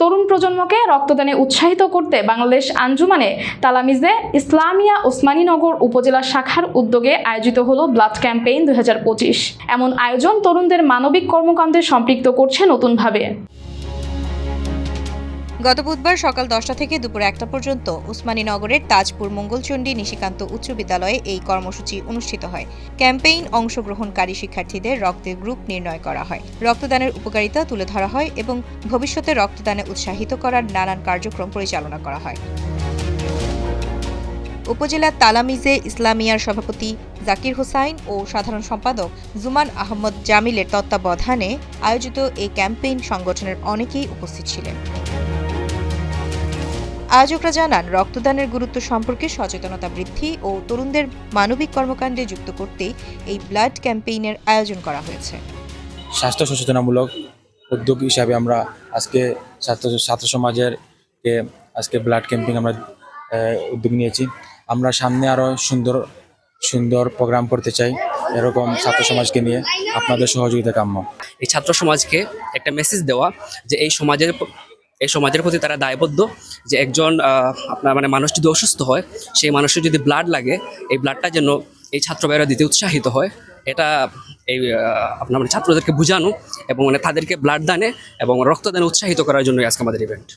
তরুণ প্রজন্মকে রক্তদানে উৎসাহিত করতে বাংলাদেশ আঞ্জুমানে তালামিজে ইসলামিয়া ওসমানীনগর উপজেলা শাখার উদ্যোগে আয়োজিত হলো ব্লাড ক্যাম্পেইন 2025। এমন আয়োজন তরুণদের মানবিক কর্মকাণ্ডে সম্পৃক্ত করছে নতুনভাবে। গত বুধবার সকাল 10টা থেকে দুপুর 1টা পর্যন্ত ওসমানীনগরের তাজপুর মঙ্গলচণ্ডী নিশিকান্ত উচ্চ বিদ্যালয়ে এই কর্মসূচি অনুষ্ঠিত হয়। ক্যাম্পেইন অংশগ্রহণকারী শিক্ষার্থীদের রক্তের গ্রুপ নির্ণয় করা হয়, রক্তদানের উপকারিতা তুলে ধরা হয় এবং ভবিষ্যতে রক্তদানে উৎসাহিত করার নানান কার্যক্রম পরিচালনা করা হয়। উপজেলা তালামিজে ইসলামিয়ার সভাপতি জাকির হোসাইন ও সাধারণ সম্পাদক জুমান আহমদ জামিলের তত্ত্বাবধানে আয়োজিত এই ক্যাম্পেইন সংগঠনের অনেকেই উপস্থিত ছিলেন। আয়োজকরা জানান, রক্তদানের গুরুত্ব সম্পর্কে সচেতনতা বৃদ্ধি ও তরুণদের মানবিক কর্মকাণ্ডে যুক্ত করতেই এই ব্লাড ক্যাম্পেইনের আয়োজন করা হয়েছে। স্বাস্থ্য সচেতনামূলক উদ্যোগ হিসাবে আমরা আজকে ছাত্র সমাজের আজকে ব্লাড ক্যাম্পেইন আমরা উদ্যোগ নিয়েছি। আমরা সামনে আরও সুন্দর প্রোগ্রাম করতে চাই। এরকম ছাত্র সমাজকে নিয়ে আপনাদের সহযোগিতা কাম্য। এই ছাত্র সমাজকে একটা মেসেজ দেওয়া যে এই সমাজের প্রতি তারা দায়বদ্ধ, যে একজন মানুষ যদি অসুস্থ হয়, সেই মানুষের যদি ব্লাড লাগে, এই ব্লাডটা যেন এই ছাত্র ভাইয়েরা দিতে উৎসাহিত হয়। এটা এই ছাত্রদেরকে বোঝানো এবং তাদেরকে ব্লাড দানে এবং রক্তদানে উৎসাহিত করার জন্য আজকে আমাদের ইভেন্ট।